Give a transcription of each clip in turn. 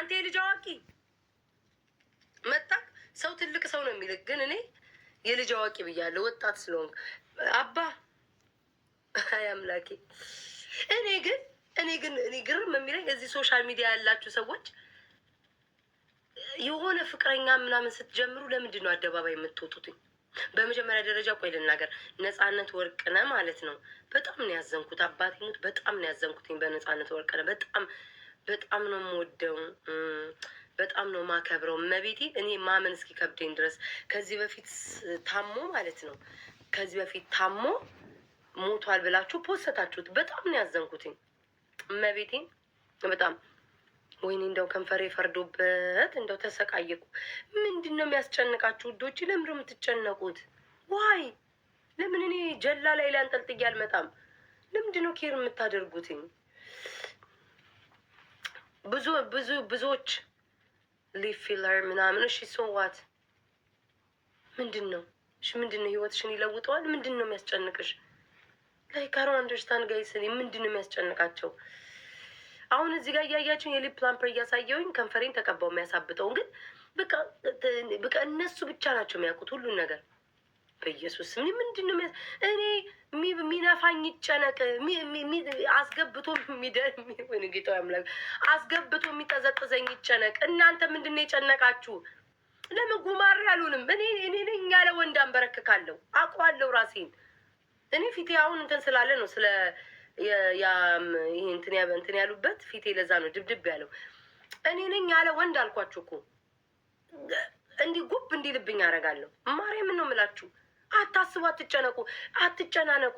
አንተ የልጅ አዋቂ መጣክ ሰው ትልቅ ሰው ነው የሚልክ፣ ግን እኔ የልጅ አዋቂ ብያለሁ ወጣት ስለሆንክ አባ። አይ አምላኬ። እኔ ግን ግርም የሚለኝ እዚህ ሶሻል ሚዲያ ያላችሁ ሰዎች የሆነ ፍቅረኛ ምናምን ስትጀምሩ ለምንድን ነው አደባባይ የምትወጡትኝ? በመጀመሪያ ደረጃ ቆይ ልናገር፣ ነፃነት ወርቅነህ ማለት ነው። በጣም ነው ያዘንኩት፣ አባቴ ሙት፣ በጣም ነው ያዘንኩትኝ በነፃነት ወርቅነህ። በጣም ነው የምወደው፣ በጣም ነው ማከብረው። መቤቴ እኔ ማመን እስኪ ከብደኝ ድረስ ከዚህ በፊት ታሞ ማለት ነው፣ ከዚህ በፊት ታሞ ሞቷል ብላችሁ ፖስተታችሁት። በጣም ነው ያዘንኩትኝ መቤቴ በጣም። ወይኔ እንደው ከንፈሬ ፈርዶበት እንደው ተሰቃየቁ። ምንድን ነው የሚያስጨንቃችሁ ውዶች? ለምን ነው የምትጨነቁት? ዋይ ለምን እኔ ጀላ ላይ አንጠልጥዬ አልመጣም? ለምንድን ነው ኬር የምታደርጉትኝ? ብዙዎች ሊፊለር ምናምን። እሺ ሶዋት ምንድን ነው? እሺ ምንድን ነው? ህይወትሽን ይለውጠዋል? ምንድን ነው የሚያስጨንቅሽ? ላይ ካሮ አንደርስታንድ ጋይስ። ምንድን ነው የሚያስጨንቃቸው? አሁን እዚህ ጋር እያያችሁን የሊፕ ላምፐር እያሳየውኝ ከንፈሬን ተቀባው የሚያሳብጠውን፣ ግን በቃ እነሱ ብቻ ናቸው የሚያውቁት ሁሉን ነገር። በኢየሱስ ምንድን ነው እኔ ሚነፋኝ ይጨነቅ፣ አስገብቶ ወይ ጌታ ያምላክ አስገብቶ የሚጠዘጥዘኝ ይጨነቅ። እናንተ ምንድን ነው የጨነቃችሁ? ለምን ጉማሬ አልሆንም? እኔ ነኝ ያለ ወንድ አንበረክካለሁ፣ አውቀዋለሁ ራሴን። እኔ ፊቴ አሁን እንትን ስላለ ነው ስለ ይሄ እንትን ያሉበት ፊቴ ለዛ ነው ድብድብ ያለው። እኔ ነኝ ያለ ወንድ አልኳችሁ እኮ። እንዲህ ጉብ እንዲልብኝ አደርጋለሁ። ማርያምን ነው የምላችሁ። አታስቡ፣ አትጨነቁ፣ አትጨናነቁ።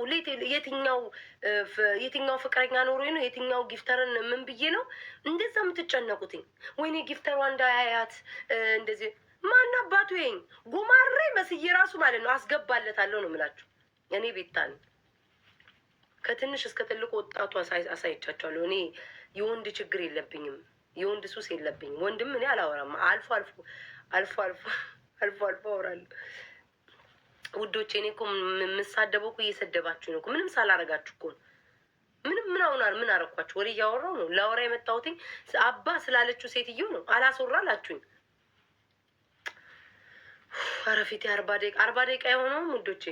የትኛው ፍቅረኛ ኖሮ ነው የትኛው ጊፍተርን ምን ብዬ ነው እንደዛ የምትጨነቁትኝ? ወይኔ ጊፍተሯ እንዳያያት እንደዚህ ማን አባቱ ይሄኝ ጉማሬ መስዬ ራሱ ማለት ነው አስገባለታለሁ ነው የምላችሁ። እኔ ቤታን ከትንሽ እስከ ትልቁ ወጣቱ አሳይቻቸዋለሁ። እኔ የወንድ ችግር የለብኝም፣ የወንድ ሱስ የለብኝም። ወንድም እኔ አላወራም። አልፎ አወራለሁ ውዶቼ። እኔ እኮ የምሳደበው እኮ እየሰደባችሁ ነው እኮ፣ ምንም ሳላረጋችሁ እኮ ነው። ምን አረኳችሁ? ወሬ እያወራው ነው። ላወራ የመጣሁትኝ አባ ስላለችው ሴትዮ ነው። አላስወራላችሁኝ። ኧረ ፊቴ 40 ደቂቃ የሆነውም ውዶቼ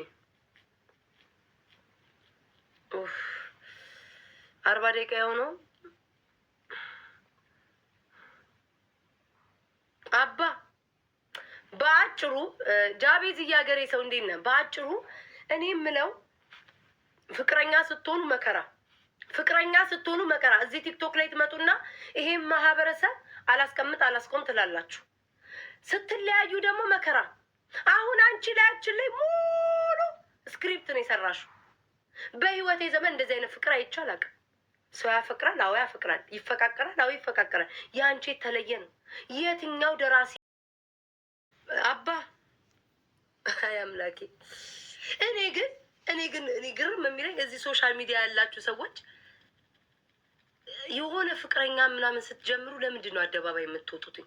40 ደቂቃ የሆነው አባ። በአጭሩ ጃቤዝ እያገሬ ሰው እንዴት ነህ? በአጭሩ እኔ የምለው ፍቅረኛ ስትሆኑ መከራ እዚህ ቲክቶክ ላይ ትመጡና ይሄን ማህበረሰብ አላስቆም ትላላችሁ። ስትለያዩ ደግሞ መከራ። አሁን አንቺ ላያችን ላይ ሙሉ ስክሪፕት ነው የሰራሽው። በህይወቴ ዘመን እንደዚህ አይነት ፍቅር አይቻላል። ሰው ያፈቅራል፣ አዎ ያፈቅራል። ይፈቃቀራል፣ አዎ ይፈቃቀራል። የአንቺ የተለየ ነው። የትኛው ደራሲ አባ? አይ አምላኬ። እኔ ግርም የሚለኝ እዚህ ሶሻል ሚዲያ ያላችሁ ሰዎች የሆነ ፍቅረኛ ምናምን ስትጀምሩ ለምንድን ነው አደባባይ የምትወጡትኝ?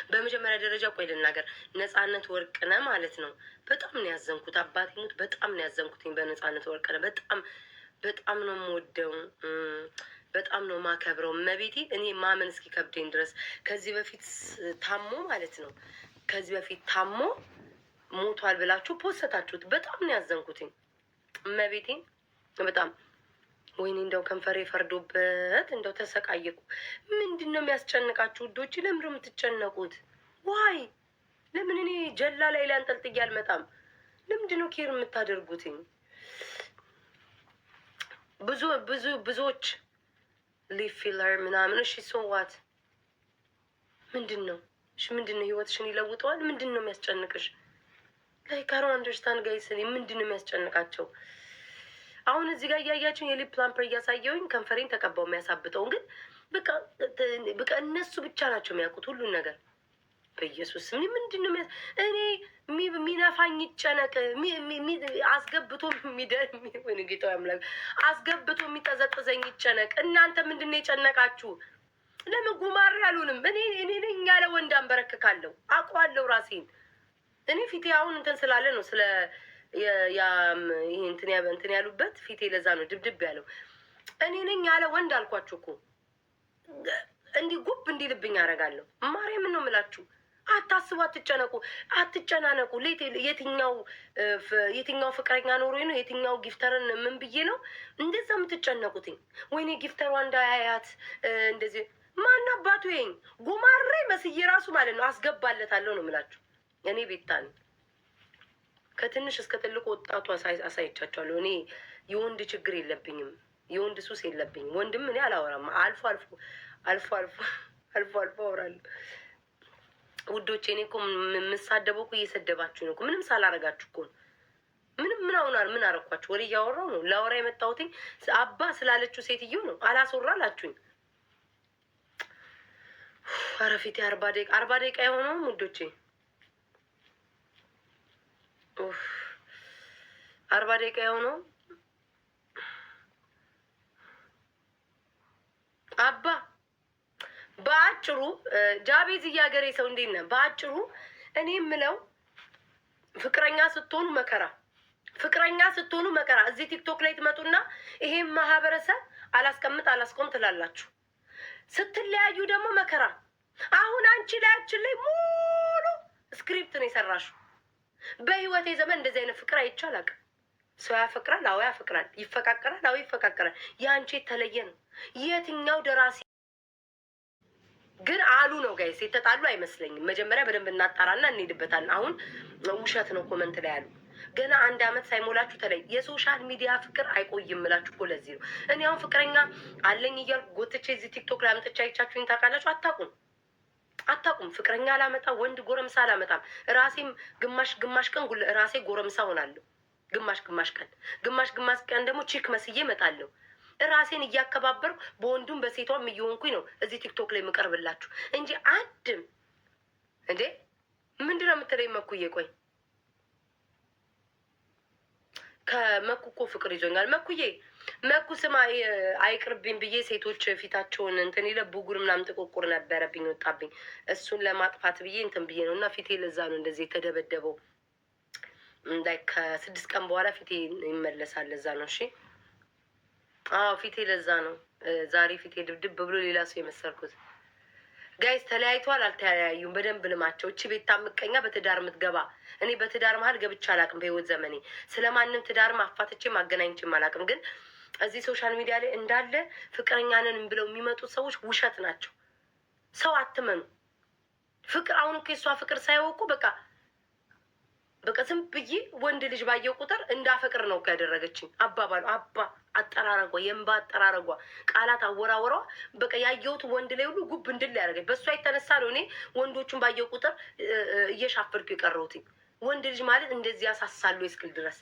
በመጀመሪያ ደረጃ ቆይ ልናገር፣ ነፃነት ወርቅነህ ማለት ነው። በጣም ነው ያዘንኩት፣ አባቴ ሙት፣ በጣም ነው ያዘንኩትኝ በነፃነት ወርቅነህ። በጣም ነው የምወደው፣ በጣም ነው ማከብረው። መቤቴ እኔ ማመን እስኪ ከብደኝ ድረስ ከዚህ በፊት ታሞ ማለት ነው፣ ከዚህ በፊት ታሞ ሞቷል ብላችሁ ፖስተታችሁት። በጣም ነው ያዘንኩትኝ መቤቴ በጣም። ወይኔ እንደው ከንፈሬ ፈርዶበት እንደው ተሰቃየቁ። ምንድን ነው የሚያስጨንቃችሁ ውዶች? ለምን ነው የምትጨነቁት? ዋይ ለምን እኔ ጀላ ላይ አንጠልጥዬ አልመጣም? ለምንድን ነው ኬር የምታደርጉትኝ? ብዙዎች ሊፊለር ምናምን። እሺ ሶዋት ምንድን ነው? እሺ ምንድን ነው? ህይወትሽን ይለውጠዋል? ምንድን ነው የሚያስጨንቅሽ? ላይ ካሮ አንደርስታንድ ጋይስ። ምንድን ነው የሚያስጨንቃቸው? አሁን እዚህ ጋር እያያችሁን የሊፕ ላምፐር እያሳየውኝ ከንፈሬን ተቀባው የሚያሳብጠውን፣ ግን በቃ እነሱ ብቻ ናቸው የሚያውቁት ሁሉን ነገር። በኢየሱስ ምንድን ነው እኔ ሚነፋኝ ይጨነቅ፣ አስገብቶ ወይ ጌታ ያምላክ አስገብቶ የሚጠዘጥዘኝ ይጨነቅ። እናንተ ምንድን ነው የጨነቃችሁ? ለምን ጉማሬ አልሆንም? እኔ ነኝ ያለ ወንድ አንበረክካለሁ፣ አውቀዋለሁ ራሴን። እኔ ፊቴ አሁን እንትን ስላለ ነው ስለ ይሄ እንትን ያሉበት ፊቴ ለዛ ነው ድብድብ ያለው። እኔ ነኝ ያለ ወንድ አልኳችሁ እኮ። እንዲህ ጉብ እንዲልብኝ አደርጋለሁ። ማርያምን ነው የምላችሁ። አታስቡ፣ አትጨነቁ፣ አትጨናነቁ። የትኛው ፍቅረኛ ኖሮ ነው የትኛው ጊፍተርን ምን ብዬ ነው እንደዛ የምትጨነቁትኝ? ወይኔ ጊፍተሯ እንዳያያት እንደዚህ ማን አባቱ ይሄኝ ጉማሬ መስዬ ራሱ ማለት ነው አስገባለታለሁ ነው የምላችሁ። እኔ ቤታን ከትንሽ እስከ ትልቁ ወጣቱ አሳይቻቸዋለሁ። እኔ የወንድ ችግር የለብኝም፣ የወንድ ሱስ የለብኝም። ወንድም እኔ አላወራም። አልፎ አልፎ አወራለሁ። ውዶቼ እኔ እኮ የምሳደበው እኮ እየሰደባችሁ ነው እኮ ምንም ሳላረጋችሁ እኮ ነው። ምን አረኳችሁ? ወሬ እያወራው ነው። ላወራ የመጣሁትኝ አባ ስላለችው ሴትዮ ነው። አላስወራላችሁኝ። ኧረ ፊቴ 40 ደቂቃ የሆነውም ውዶቼ 40 ደቂቃ የሆነው አባ በአጭሩ ጃቤዝ እያገሬ ሰው እንዴት ነህ? በአጭሩ እኔ የምለው ፍቅረኛ ስትሆኑ መከራ እዚህ ቲክቶክ ላይ ትመጡና ይሄን ማህበረሰብ አላስቆም ትላላችሁ። ስትለያዩ ደግሞ መከራ። አሁን አንቺ ላያችን ላይ ሙሉ ስክሪፕት ነው የሰራሽው። በህይወቴ ዘመን እንደዚህ አይነት ፍቅር አይቼ አላውቅም። ሰው ያፈቅራል፣ አዎ ያፈቅራል፣ ይፈቃቀራል፣ አዎ ይፈቃቀራል። የአንቺ የተለየ ነው። የትኛው ደራሲ ግን አሉ ነው ጋይስ? የተጣሉ አይመስለኝም። መጀመሪያ በደንብ እናጣራና እንሄድበታለን። አሁን ውሸት ነው ኮመንት ላይ ያሉ። ገና 1 ዓመት ሳይሞላችሁ ተለይ። የሶሻል ሚዲያ ፍቅር አይቆይም እላችሁ እኮ ለዚህ ነው። እኔ አሁን ፍቅረኛ አለኝ እያልኩ ጎትቼ እዚህ ቲክቶክ ላይ አምጥቼ አይቻችሁኝ ታውቃላችሁ? አታውቁም። ፍቅረኛ አላመጣም፣ ወንድ ጎረምሳ አላመጣም። ራሴም ግማሽ ቀን ራሴ ጎረምሳ ሆናለሁ። ግማሽ ቀን ደግሞ ቺክ መስዬ እመጣለሁ። ራሴን እያከባበርኩ በወንዱም በሴቷም እየሆንኩኝ ነው እዚህ ቲክቶክ ላይ የምቀርብላችሁ እንጂ አንድም እንዴ ምንድን ነው የምትለኝ? መኩዬ ቆይ ከመኩ እኮ ፍቅር ይዞኛል። መኩ ስማ አይቅርብኝ ብዬ ሴቶች ፊታቸውን እንትን ይለ ቡጉር ምናምን ጥቁቁር ነበረብኝ ወጣብኝ። እሱን ለማጥፋት ብዬ እንትን ብዬ ነው። እና ፊቴ ለዛ ነው እንደዚህ የተደበደበው። ላይ ከ6 ቀን በኋላ ፊቴ ይመለሳል። ለዛ ነው። እሺ አዎ ፊቴ ለዛ ነው። ዛሬ ፊቴ ድብድብ ብሎ ሌላ ሰው የመሰልኩት። ጋይስ ተለያይተዋል አልተለያዩም? በደንብ ልማቸው። እቺ ቤታ ምቀኛ በትዳር የምትገባ እኔ በትዳር መሀል ገብቼ አላቅም። በህይወት ዘመኔ ስለማንም ትዳር ማፋትቼ ማገናኝቼም አላቅም። ግን እዚህ ሶሻል ሚዲያ ላይ እንዳለ ፍቅረኛንን ብለው የሚመጡት ሰዎች ውሸት ናቸው። ሰው አትመኑ። ፍቅር አሁን እኮ የሷ ፍቅር ሳይወቁ በቃ ዝም ብዬ ወንድ ልጅ ባየው ቁጥር እንዳፈቅር ነው ያደረገችኝ። አባባሉ አጠራረጓ፣ የእንባ አጠራረጓ፣ ቃላት አወራወሯ በቃ ያየሁት ወንድ ላይ ሁሉ ጉብ እንድል ያደረገኝ በእሷ የተነሳ ነው። እኔ ወንዶቹን ባየው ቁጥር እየሻፈርኩ የቀረሁትኝ። ወንድ ልጅ ማለት እንደዚህ ያሳሳሉ እስክል ድረስ።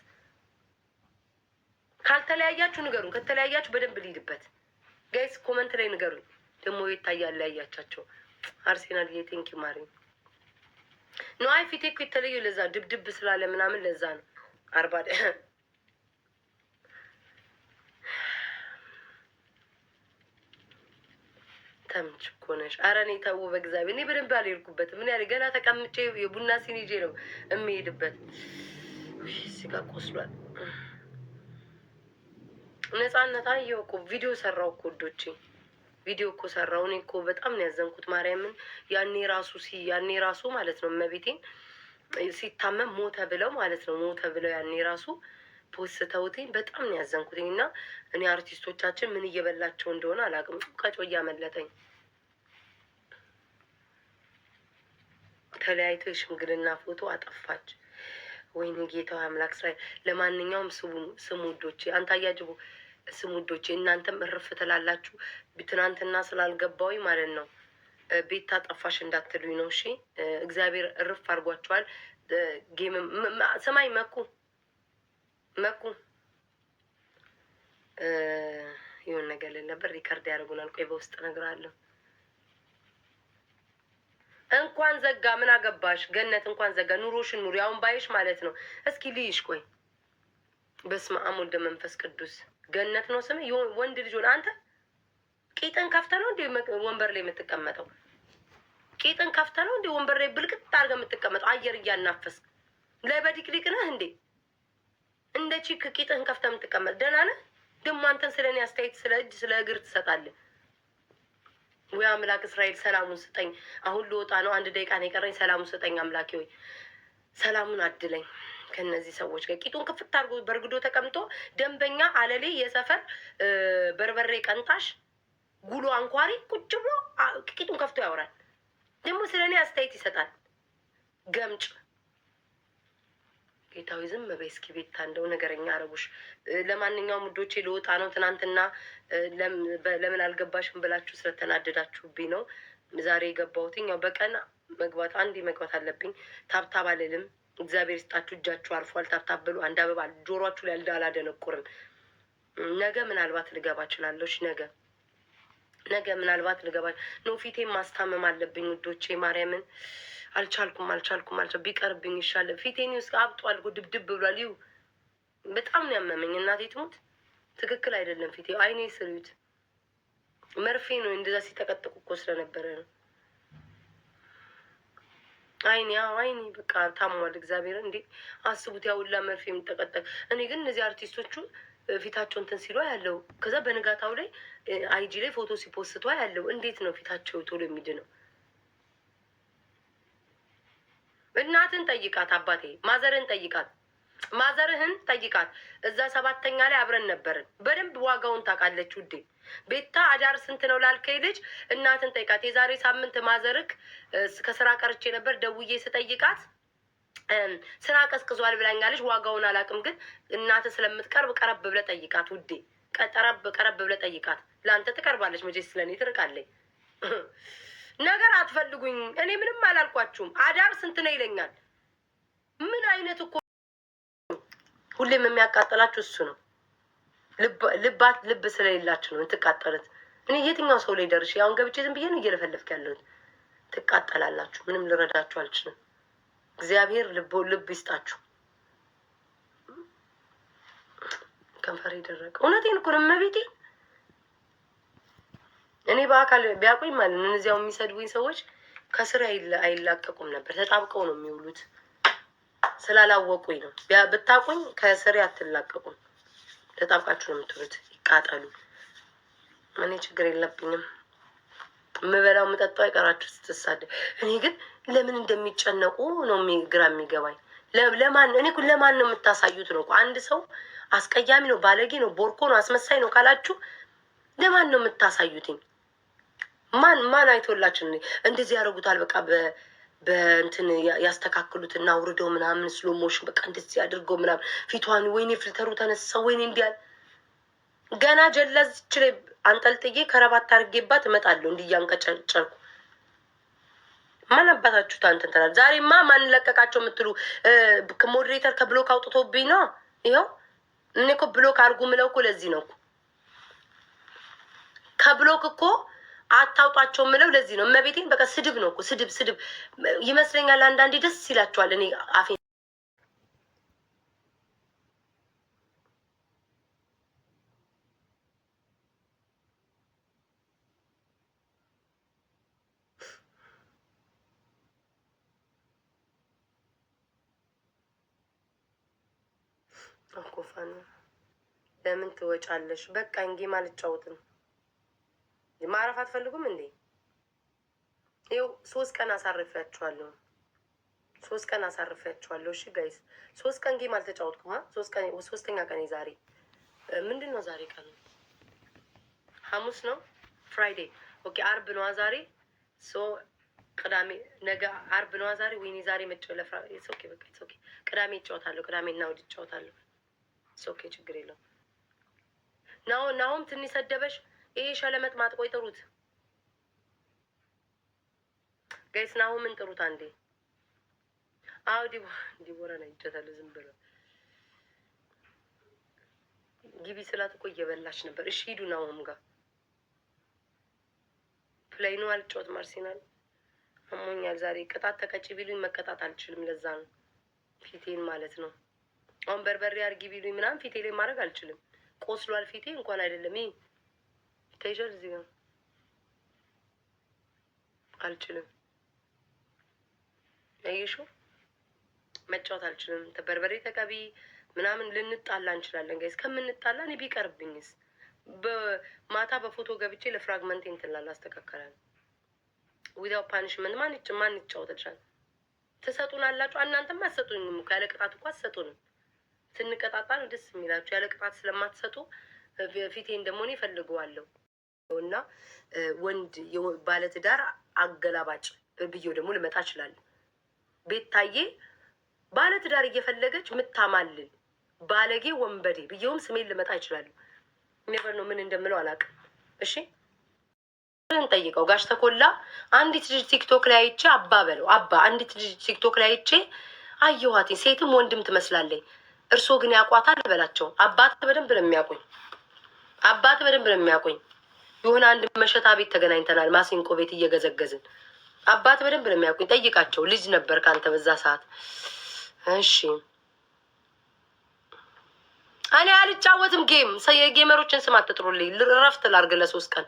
ካልተለያያችሁ ንገሩን። ከተለያያችሁ በደንብ ልሂድበት። ጋይስ ኮመንት ላይ ንገሩኝ። ደግሞ ይታያል ያያቻቸው አርሴናል የቴንኪ ማሪ ነው። አይ ፊቴ እኮ የተለየ ለዛ ድብድብ ስላለ ምናምን ለዛ ነው። 40 ተምች እኮ ነሽ። ኧረ እኔ ተው በእግዚአብሔር እኔ በደንብ አልሄድኩበትም። ምን ያለ ገና ተቀምጬ የቡና ሲኒ ይዤ ነው የሚሄድበት። እዚህ ጋር ቆስሏል። ነፃነት አየሁ እኮ ቪዲዮ ሰራው እኮ ወዶቼ ቪዲዮ እኮ ሰራው። እኔ እኮ በጣም ነው ያዘንኩት። ማርያምን ያኔ ራሱ ማለት ነው እመቤቴን ሲታመም ሞተ ብለው ማለት ነው ያኔ ራሱ ፖስተውትኝ በጣም ነው ያዘንኩትኝ። እና እኔ አርቲስቶቻችን ምን እየበላቸው እንደሆነ አላውቅም። ቀጮ እያመለጠኝ ተለያይቶ የሽምግልና ፎቶ አጠፋች። ወይኔ ጌታው አምላክ ስራ። ለማንኛውም ስሙ ውዶቼ፣ አንተ አያጅቡ ስሙ ውዶቼ። እናንተም እርፍ ትላላችሁ። ትናንትና ስላልገባውኝ ማለት ነው ቤታ ጠፋሽ እንዳትሉኝ ነው። እሺ እግዚአብሔር እርፍ አድርጓቸዋል። ጌም ሰማይ መኩ የሆነ ነገር ነበር ሪከርድ ያደርጉናል። ቆይ በውስጥ እነግርሃለሁ። እንኳን ዘጋ ምን አገባሽ ገነት፣ እንኳን ዘጋ። ኑሮሽን ኑሪ አሁን ባይሽ ማለት ነው። እስኪ ልይሽ ቆይ። በስመ አብ ወልደ መንፈስ ቅዱስ። ገነት ነው ስም ወንድ ልጅ ሆነ። አንተ ቂጥን ከፍተህ ነው እንዴ ወንበር ላይ የምትቀመጠው? ቂጥን ከፍተህ ነው እንዴ ወንበር ላይ ብልቅጥ አድርገህ የምትቀመጠው? አየር እያናፈስክ ለበዲቅሊቅ ነህ እንዴ? እንደ ቺክ ቂጥህን ከፍተህ የምትቀመጥ ደህና ነህ? ደግሞ አንተን ስለ እኔ አስተያየት ስለ እጅ ስለ እግር ትሰጣለህ። ወይ አምላክ እስራኤል ሰላሙን ስጠኝ። አሁን ልወጣ ነው። 1 ደቂቃ ነው የቀረኝ። ሰላሙን ስጠኝ አምላኬ ሆይ ሰላሙን አድለኝ። ከነዚህ ሰዎች ጋር ቂጡን ክፍት አድርጎ በርግዶ ተቀምጦ ደንበኛ አለሌ የሰፈር በርበሬ ቀንጣሽ ጉሎ አንኳሪ ቁጭ ብሎ ቂጡን ከፍቶ ያወራል። ደግሞ ስለ እኔ አስተያየት ይሰጣል። ገምጭ ጌታዊ ዝም በይ እስኪ ቤታ እንደው ነገረኛ አረጉሽ። ለማንኛውም ውዶቼ ልወጣ ነው። ትናንትና ለምን አልገባሽም ብላችሁ ስለተናደዳችሁብኝ ነው ዛሬ የገባሁትኝ። ያው በቀን መግባት አንዴ መግባት አለብኝ። ታብታብ አልልም። እግዚአብሔር ይስጣችሁ። እጃችሁ አርፏል። ታብታብ ብሉ። አንድ አበባ ጆሯችሁ ላይ አላደነቁርም። ነገ ምናልባት ልገባ እችላለሁ። ነገ ምናልባት ልገባ ነው። ፊቴን ማስታመም አለብኝ ውዶቼ ማርያምን አልቻልኩም። ቢቀርብኝ ይሻለ። ፊቴን ውስጥ አብጧል፣ ድብድብ ብሏል። ይሁ በጣም ነው ያመመኝ። እናቴ ትሙት ትክክል አይደለም ፊቴ። አይኔ ስሪዩት መርፌ ነው እንደዛ ሲጠቀጥቁ እኮ ስለነበረ ነው። አይኔ በቃ ታሟል። እግዚአብሔር እንዴ አስቡት፣ ያውላ መርፌ የሚጠቀጠቅ። እኔ ግን እነዚህ አርቲስቶቹ ፊታቸው እንትን ሲሉ ያለው ከዛ በንጋታው ላይ አይጂ ላይ ፎቶ ሲፖስቷ ያለው እንዴት ነው ፊታቸው ቶሎ የሚድነው? እናትን ጠይቃት አባቴ፣ ማዘርህን ጠይቃት። እዛ 7ኛ ላይ አብረን ነበርን። በደንብ ዋጋውን ታውቃለች ውዴ። ቤታ አዳር ስንት ነው ላልከኝ ልጅ እናትን ጠይቃት። የዛሬ ሳምንት ማዘርክ ከስራ ቀርቼ ነበር። ደውዬ ስጠይቃት ስራ ቀዝቅዟል ብላኛለች። ዋጋውን አላውቅም፣ ግን እናት ስለምትቀርብ ቀረብ ብለህ ጠይቃት ውዴ። ቀረብ ብለህ ጠይቃት። ለአንተ ትቀርባለች መቼ ስለኔ ትርቃለች። ነገር አትፈልጉኝ። እኔ ምንም አላልኳችሁም። አዳር ስንት ነው ይለኛል። ምን አይነት እኮ ሁሌም የሚያቃጠላችሁ እሱ ነው። ልብ ስለሌላችሁ ነው የምትቃጠሉት። እኔ የትኛው ሰው ላይ ደርሼ አሁን ገብቼ ዝም ብዬ ነው እየለፈለፍክ ያለሁት። ትቃጠላላችሁ። ምንም ልረዳችሁ አልችልም። እግዚአብሔር ልብ ይስጣችሁ። ከንፈሬ ደረቀ። እውነቴን እኮ ነው እመቤቴ። እኔ በአካል ቢያውቁኝ ማለት ነው እነዚያው የሚሰድቡኝ ሰዎች ከስራ አይላቀቁም ነበር። ተጣብቀው ነው የሚውሉት። ስላላወቁኝ ነው። ብታውቁኝ ከስሬ አትላቀቁም። ተጣብቃችሁ ነው የምትውሉት። ይቃጠሉ። እኔ ችግር የለብኝም። የምበላው የምጠጣው አይቀራችሁ ስትሳደብ። እኔ ግን ለምን እንደሚጨነቁ ነው ግራ የሚገባኝ። እኔ ለማን ነው የምታሳዩት ነው? አንድ ሰው አስቀያሚ ነው፣ ባለጌ ነው፣ ቦርኮ ነው፣ አስመሳይ ነው ካላችሁ ለማን ነው የምታሳዩትኝ? ማን አይቶላችን እንደዚህ ያደርጉታል? በቃ በእንትን ያስተካክሉትና አውርደው ምናምን ስሎ ሞሽን በቃ እንደዚህ አድርገው ምናምን ፊቷን ወይኔ ፍልተሩ ተነሳ ወይኔ እንዲያል ገና ጀላዝች ላይ አንጠልጥዬ ከረባት አድርጌባት እመጣለሁ። እንዲያንቀጨጨልኩ ማን አባታችሁ ታንተን ተላል። ዛሬማ ማን ለቀቃቸው የምትሉ ሞዴሬተር ከብሎክ አውጥቶብኝ ነው። ይኸው እኔ እኮ ብሎክ አድርጉ ምለው እኮ ለዚህ ነው። ከብሎክ እኮ አታውጣቸው ምለው ለዚህ ነው። እመቤቴን በቃ ስድብ ነው እኮ ስድብ ይመስለኛል። አንዳንዴ ደስ ይላቸዋል። እኔ አፌ አኮፋን ለምን ትወጫለሽ? በቃ እንጌ ማልጫወትም ማረፍ አትፈልጉም እንዴ? ይኸው 3 ቀን አሳርፊያችኋለሁ። 3 ቀን አሳርፊያችኋለሁ። እሺ ጋይስ 3 ቀን ጌም አልተጫወትኩም። 3ኛ ቀን ዛሬ ምንድን ነው? ዛሬ ቀኑ ሐሙስ ነው። ፍራይዴ ኦኬ። አርብ ነዋ ዛሬ። ቅዳሜ ነገ አርብ ነዋ ዛሬ። ወይኔ ዛሬ ኦኬ በቃ ኦኬ። ቅዳሜ እጫወታለሁ። ቅዳሜና እሑድ እጫወታለሁ። ኦኬ ችግር የለውም። ናሁም ትንሽ ሰደበሽ። ይሄ ሸለመጥ ማጥቆይ ጥሩት ጋይስ። ናሁምን ጥሩት አንዴ። አዎ ዲቦራ ነው ይጨታል። ዝም ብሎ ግቢ ስላት እኮ እየበላች ነበር። እሺ ሂዱ ናሁም ጋር ፕሌይ ነው። አልጫወትም። አርሴናል አሞኛል ዛሬ። ቅጣት ተቀጭ ቢሉኝ መቀጣት አልችልም። ለዛ ነው ፊቴን ማለት ነው። አሁን በርበሬ አርጊ ቢሉኝ ምናምን ፊቴ ላይ ማድረግ አልችልም። ቆስሏል ፊቴ እንኳን አይደለም ይሄ ተይሻል። እዚህ ጋር አልችልም። አየሽው መጫወት አልችልም። በርበሬ ተቀቢ ምናምን ልንጣላ እንችላለን ጋይስ። ከምንጣላ እኔ ቢቀርብኝስ በማታ በፎቶ ገብቼ ለፍራግመንት እንትን አስተካከላለሁ። ዊዛው ፓኒሽመንት ማን ይጫወተሻል? ትሰጡናላችሁ። እናንተም አትሰጡኝም እኮ ያለ ቅጣት እኮ አትሰጡንም። ስንቀጣጣ ነው ደስ የሚላችሁ። ያለ ቅጣት ስለማትሰጡ ፊቴን ደግሞ እኔ እፈልገዋለሁ እና ወንድ ባለትዳር አገላባጭ ብዬው ደግሞ ልመጣ እችላለሁ። ቤታዬ ባለትዳር እየፈለገች ምታማልን ባለጌ ወንበዴ ብዬውም ስሜን ልመጣ ይችላሉ። ኔቨር ነው ምን እንደምለው አላውቅም። እሺ እንጠይቀው። ጋሽ ተኮላ አንዲት ልጅ ቲክቶክ ላይ አይቼ አባ በለው አባ አንዲት ልጅ ቲክቶክ ላይ አይቼ አየኋት። ሴትም ወንድም ትመስላለኝ። እርሶ ግን ያቋታል በላቸው። አባት በደንብ ነው የሚያውቁኝ። አባት በደንብ ነው የሚያውቁኝ። የሆነ አንድ መሸታ ቤት ተገናኝተናል። ማሲንቆ ቤት እየገዘገዝን አባት በደንብ ነው የሚያውቁኝ። ጠይቃቸው። ልጅ ነበር ካንተ በዛ ሰዓት። እሺ እኔ አልጫወትም ጌም። የጌመሮችን ስም አትጥሩልኝ። ረፍት ላርግ ለ3 ቀን።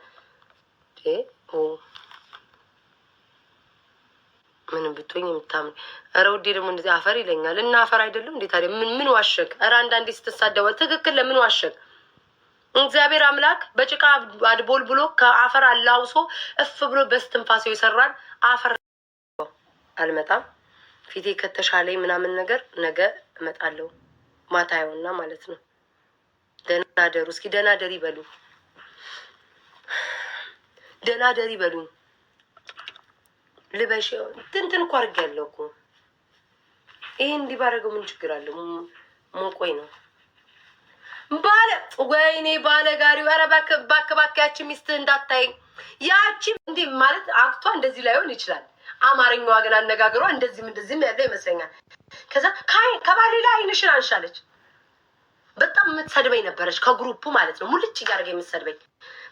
ምንም ብትሆኝ የምታምን ኧረ ውዴ ደግሞ እንደዚህ አፈር ይለኛል። እና አፈር አይደለም እንዴ ታዲያ? ምን ዋሸግ? ኧረ አንዳንዴ ስትሳደዋል። ትክክል። ለምን ዋሸግ? እግዚአብሔር አምላክ በጭቃ አድቦል ብሎ ከአፈር አላውሶ እፍ ብሎ በስትንፋሴው የሰራን አፈር። አልመጣም ፊቴ ከተሻለኝ ምናምን ነገር ነገ እመጣለሁ። ማታየውና ማለት ነው። ደህና ደሩ። እስኪ ደህና ደሪ በሉ። ደህና ደሪ በሉኝ። ልበሽ ትንትን እኮ አድርጌያለሁ እኮ። ይሄ እንዲህ ባደረገው ምን ችግር አለው? ሞቆኝ ነው ባለ ወይኔ ባለ ጋሪው። ኧረ እባክህ ያቺ ሚስትህ እንዳታየኝ። ያቺ እንዲህ ማለት አክቷ እንደዚህ ላይሆን ይችላል። አማርኛዋ ግን አነጋገሯ እንደዚህም ያለው ይመስለኛል። ከዛ ከባሌ ላይ አይንሽን አንሻለች። በጣም የምትሰድበኝ ነበረች ከግሩፑ ማለት ነው። ሙልጭ እያደረገ የምትሰድበኝ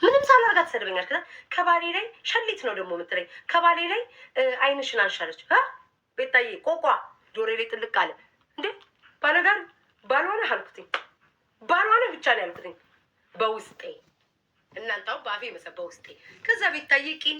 ምንም ሳላርጋ ትሰድበኛል። ከዛ ከባሌ ላይ ሸሊት ነው ደግሞ የምትለኝ። ከባሌ ላይ አይንሽን አንሻለች። ቤታዬ ቆቋ ጆሬ ላይ ጥልቅ አለ እንዴ ባለጋሪ ባልሆነ አልኩትኝ። ባልሆነ ብቻ ነው ያልኩትኝ በውስጤ። እናንተው ባፌ መሰ በውስጤ። ከዛ ቤታዬ ቂን